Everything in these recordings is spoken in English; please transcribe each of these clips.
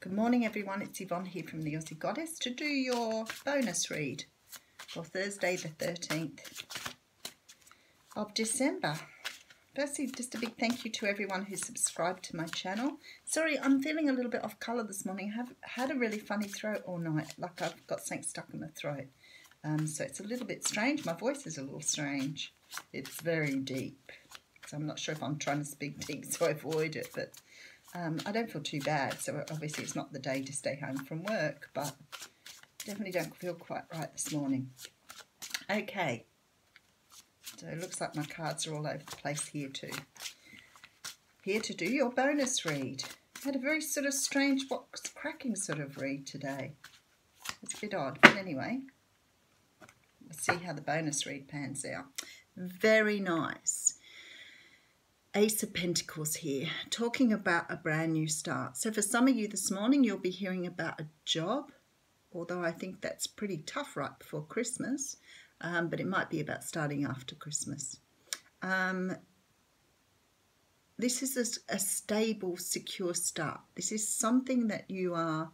Good morning everyone, it's Yvonne here from the Aussie Goddess to do your bonus read for Thursday the 13th of December. Firstly, just a big thank you to everyone who subscribed to my channel. Sorry, I'm feeling a little bit off colour this morning. I have had a really funny throat all night, like I've got something stuck in my throat. So it's a little bit strange. My voice is a little strange. It's very deep. So I'm not sure if I'm trying to speak deep so I avoid it, but I don't feel too bad. So obviously it's not the day to stay home from work, but definitely don't feel quite right this morning. Okay. So it looks like my cards are all over the place here too. Here to do your bonus read. I had a very sort of strange box cracking sort of read today. It's a bit odd, but anyway. Let's see how the bonus read pans out. Very nice. Ace of Pentacles here, talking about a brand new start. So for some of you this morning, you'll be hearing about a job, although I think that's pretty tough right before Christmas, but it might be about starting after Christmas. This is a stable, secure start. This is something that you are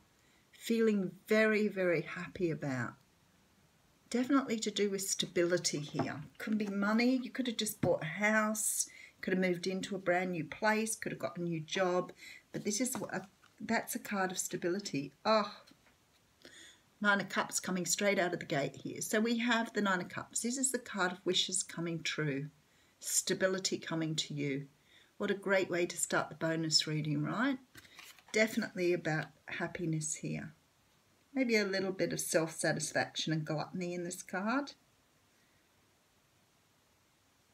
feeling very, very happy about. Definitely to do with stability here. Could be money. You could have just bought a house. Could have moved into a brand new place. Could have got a new job. But this is that's a card of stability. Oh, Nine of Cups coming straight out of the gate here. So we have the Nine of Cups. This is the card of wishes coming true. Stability coming to you. What a great way to start the bonus reading, right? Definitely about happiness here. Maybe a little bit of self-satisfaction and gluttony in this card.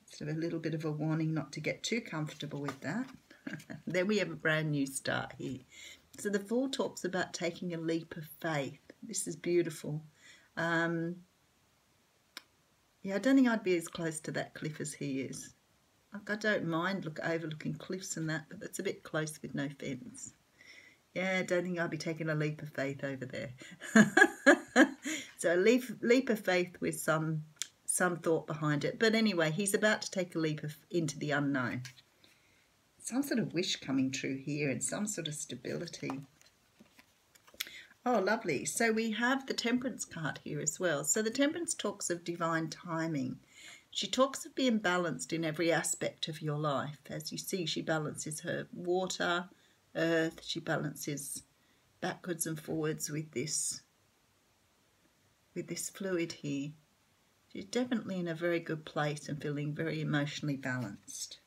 Sort of a little bit of a warning not to get too comfortable with that. Then we have a brand new start here. So the Fool talks about taking a leap of faith. This is beautiful. Yeah, I don't think I'd be as close to that cliff as he is. Like, I don't mind overlooking cliffs and that, but that's a bit close with no fence. Yeah, I don't think I'll be taking a leap of faith over there. So a leap of faith with some thought behind it. But anyway, he's about to take a leap into the unknown. Some sort of wish coming true here and some sort of stability. Oh, lovely. So we have the Temperance card here as well. So the Temperance talks of divine timing. She talks of being balanced in every aspect of your life. As you see, she balances her water, earth. She balances backwards and forwards with this fluid here. She's definitely in a very good place and feeling very emotionally balanced.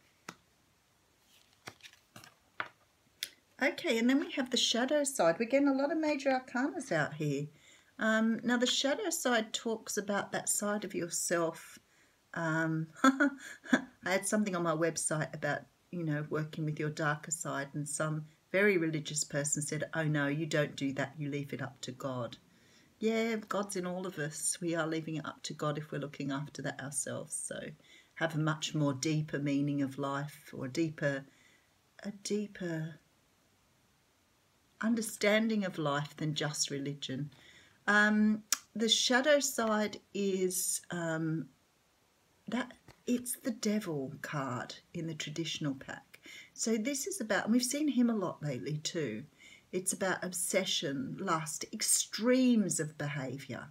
Okay, and then we have the shadow side. We're getting a lot of major arcanas out here. Now the shadow side talks about that side of yourself. I had something on my website about, you know, working with your darker side, and some very religious person said, oh no, you don't do that, you leave it up to God. Yeah, God's in all of us. We are leaving it up to God if we're looking after that ourselves. So have a much more deeper meaning of life, or a deeper understanding of life than just religion. The shadow side is that it's the Devil card in the traditional pack. So this is about, and we've seen him a lot lately too. It's about obsession, lust, extremes of behaviour,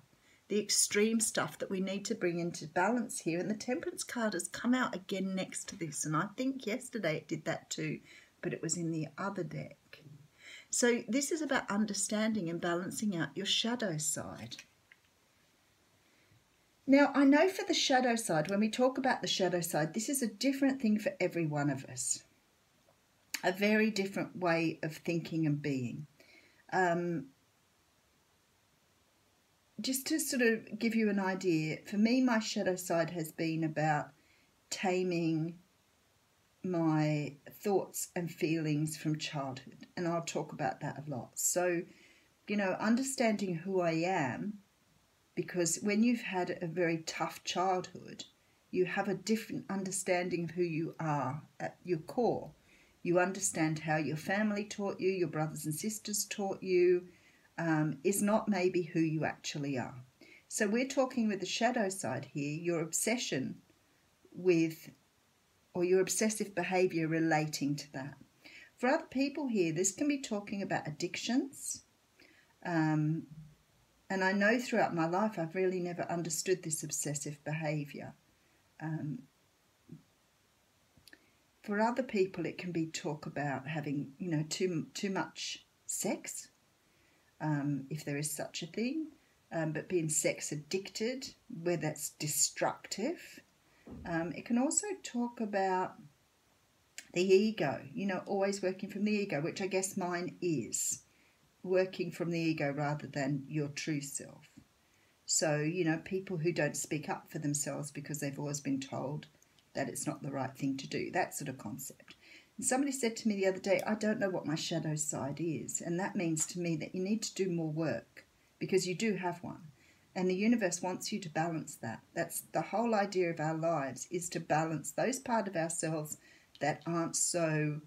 the extreme stuff that we need to bring into balance here. And the Temperance card has come out again next to this. And I think yesterday it did that too, but it was in the other deck. So this is about understanding and balancing out your shadow side. Now, I know for the shadow side, when we talk about the shadow side, this is a different thing for every one of us. A very different way of thinking and being. Just to sort of give you an idea, for me, my shadow side has been about taming my thoughts and feelings from childhood. And I'll talk about that a lot. So, you know, understanding who I am, because when you've had a very tough childhood, you have a different understanding of who you are at your core. You understand how your family taught you, your brothers and sisters taught you, is not maybe who you actually are. So we're talking with the shadow side here, your obsession with, or your obsessive behaviour relating to that. For other people here, this can be talking about addictions. And I know throughout my life I've really never understood this obsessive behaviour. For other people, it can be talk about having, too much sex, if there is such a thing, but being sex addicted, where that's destructive. It can also talk about the ego, always working from the ego, which I guess mine is working from the ego rather than your true self. So, people who don't speak up for themselves because they've always been told that it's not the right thing to do, that sort of concept. And somebody said to me the other day, I don't know what my shadow side is. And that means to me that you need to do more work because you do have one. And the universe wants you to balance that. That's the whole idea of our lives, is to balance those parts of ourselves that aren't so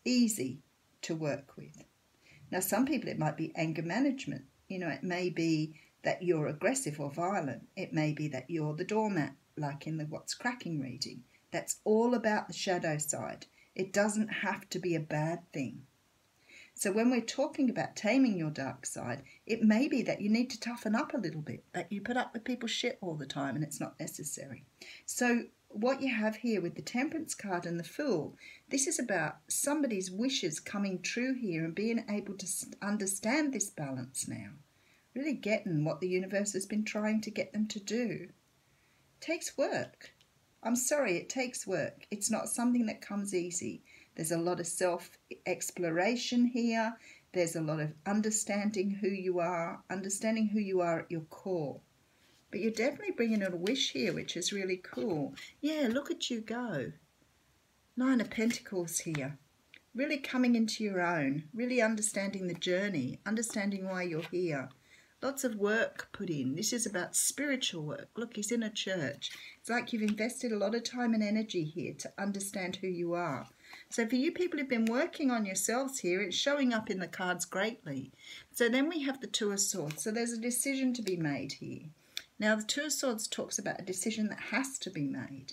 easy to work with. Now, some people, it might be anger management. It may be that you're aggressive or violent. It may be that you're the doormat, like in the What's Cracking reading. That's all about the shadow side. It doesn't have to be a bad thing. So when we're talking about taming your dark side, it may be that you need to toughen up a little bit, that you put up with people's shit all the time and it's not necessary. So what you have here with the Temperance card and the Fool, this is about somebody's wishes coming true here and being able to understand this balance now. Really getting what the universe has been trying to get them to do. It takes work. I'm sorry, it takes work. It's not something that comes easy. There's a lot of self-exploration here. There's a lot of understanding who you are at your core. But you're definitely bringing in a wish here, which is really cool. Yeah, look at you go. 9 of Pentacles here. Really coming into your own, really understanding the journey, understanding why you're here. Lots of work put in. This is about spiritual work. Look, he's in a church. It's like you've invested a lot of time and energy here to understand who you are. So for you people who've been working on yourselves here, it's showing up in the cards greatly. So then we have the Two of Swords. So there's a decision to be made here. Now, the Two of Swords talks about a decision that has to be made.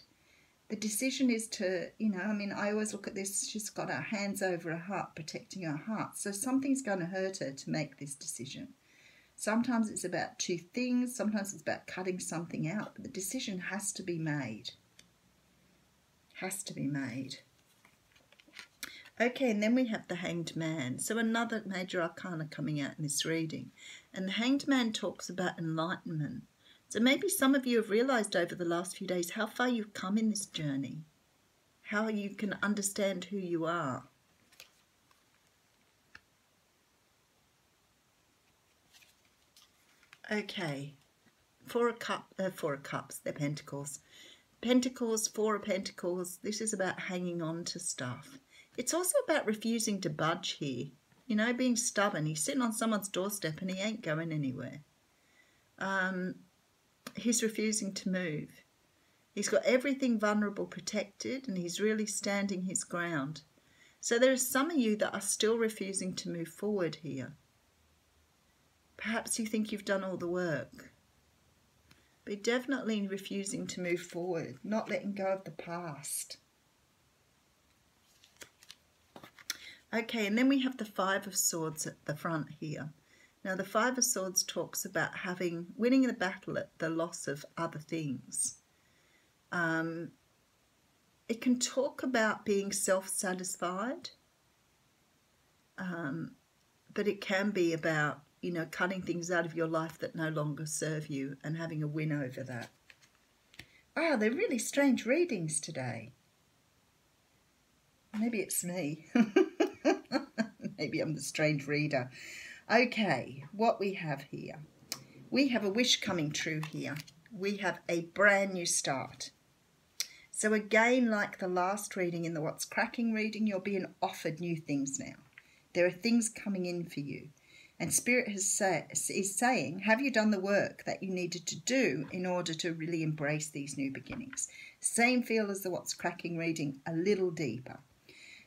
The decision is to, I always look at this, she's got her hands over her heart, protecting her heart. So something's going to hurt her to make this decision. Sometimes it's about two things, sometimes it's about cutting something out, but the decision has to be made. Has to be made. Okay, and then we have the Hanged Man. So another major arcana coming out in this reading. And the Hanged Man talks about enlightenment. So maybe some of you have realised over the last few days how far you've come in this journey. How you can understand who you are. Okay, Four of Cups, they're Pentacles. Pentacles, Four of Pentacles, this is about hanging on to stuff. It's also about refusing to budge here. Being stubborn. He's sitting on someone's doorstep and he ain't going anywhere. He's refusing to move. He's got everything vulnerable protected and he's really standing his ground. So there are some of you that are still refusing to move forward here. Perhaps you think you've done all the work. But definitely refusing to move forward, not letting go of the past. Okay, and then we have the Five of Swords at the front here. Now, the Five of Swords talks about winning the battle at the loss of other things. It can talk about being self-satisfied, but it can be about, cutting things out of your life that no longer serve you and having a win over that. Wow, they're really strange readings today. Maybe it's me. Maybe I'm the strange reader. Okay, what we have here. We have a wish coming true here. We have a brand new start. So again, like the last reading in the What's Cracking reading, you're being offered new things now. There are things coming in for you. And Spirit is saying, have you done the work that you needed to do in order to really embrace these new beginnings? Same feel as the What's Cracking reading, a little deeper.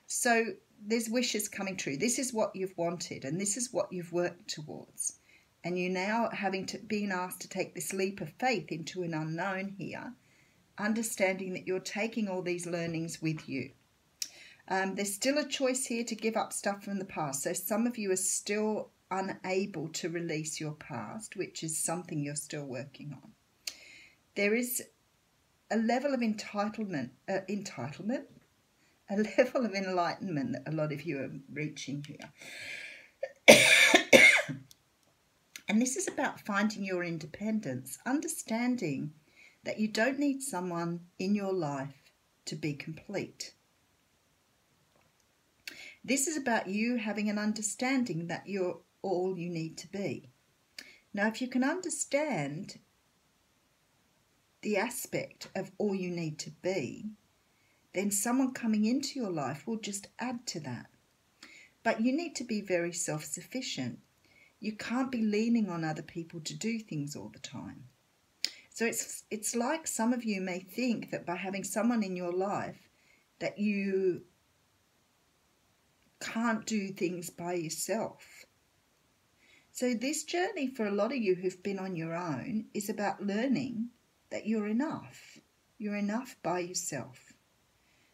So there's wishes coming true. This is what you've wanted and this is what you've worked towards. And you're now being asked to take this leap of faith into an unknown here, understanding that you're taking all these learnings with you. There's still a choice here to give up stuff from the past. So some of you are still unable to release your past, which is something you're still working on. There is a level of entitlement, a level of enlightenment that a lot of you are reaching here. And this is about finding your independence, understanding that you don't need someone in your life to be complete. This is about you having an understanding that you're all you need to be. Now, if you can understand the aspect of all you need to be, then someone coming into your life will just add to that. But you need to be very self-sufficient. You can't be leaning on other people to do things all the time. So it's like some of you may think that by having someone in your life that you can't do things by yourself. So this journey for a lot of you who've been on your own is about learning that you're enough. You're enough by yourself.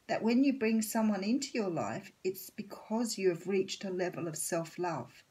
That when you bring someone into your life, it's because you have reached a level of self-love.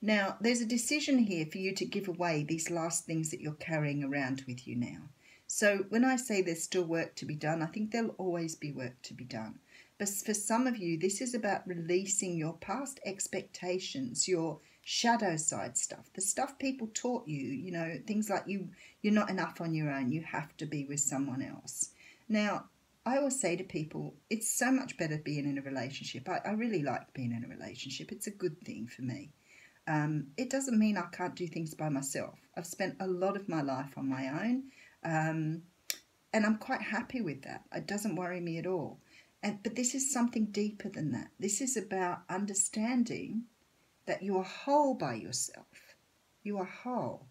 Now, there's a decision here for you to give away these last things that you're carrying around with you now. So when I say there's still work to be done, I think there'll always be work to be done. But for some of you, this is about releasing your past expectations, your shadow side stuff, the stuff people taught you, you know, things like you're not enough on your own, you have to be with someone else. Now, I always say to people, it's so much better being in a relationship. I really like being in a relationship. It's a good thing for me. It doesn't mean I can't do things by myself. I've spent a lot of my life on my own, and I'm quite happy with that. It doesn't worry me at all. But this is something deeper than that. This is about understanding that you are whole by yourself. You are whole.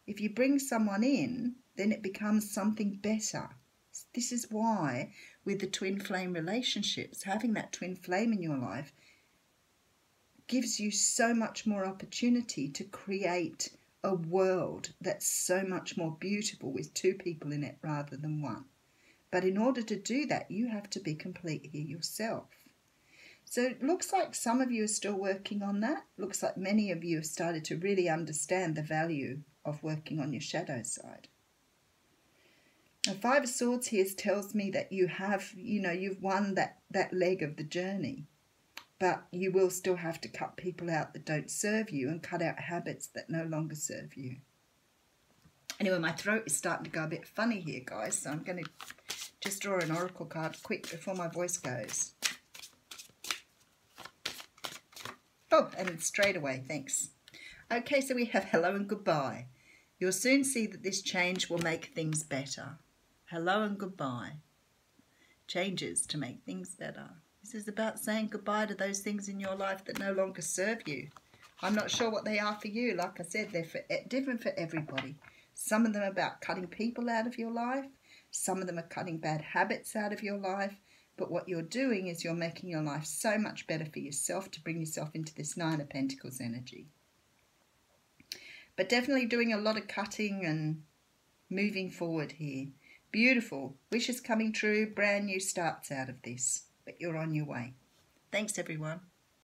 If you bring someone in, then it becomes something better. This is why with the twin flame relationships, having that twin flame in your life gives you so much more opportunity to create a world that's so much more beautiful with two people in it rather than one. But in order to do that, you have to be complete here yourself. So it looks like some of you are still working on that. Looks like many of you have started to really understand the value of working on your shadow side. The Five of Swords here tells me that you have, you've won that leg of the journey. But you will still have to cut people out that don't serve you and cut out habits that no longer serve you. Anyway, my throat is starting to go a bit funny here, guys, so I'm going to just draw an oracle card quick before my voice goes. Oh, and straight away, thanks. Okay, so we have hello and goodbye. You'll soon see that this change will make things better. Hello and goodbye. Changes to make things better. This is about saying goodbye to those things in your life that no longer serve you. I'm not sure what they are for you. Like I said, they're different for everybody. Some of them are about cutting people out of your life. Some of them are cutting bad habits out of your life. But what you're doing is you're making your life so much better for yourself to bring yourself into this Nine of Pentacles energy. But definitely doing a lot of cutting and moving forward here. Beautiful. Wishes coming true. Brand new starts out of this. But you're on your way. Thanks, everyone.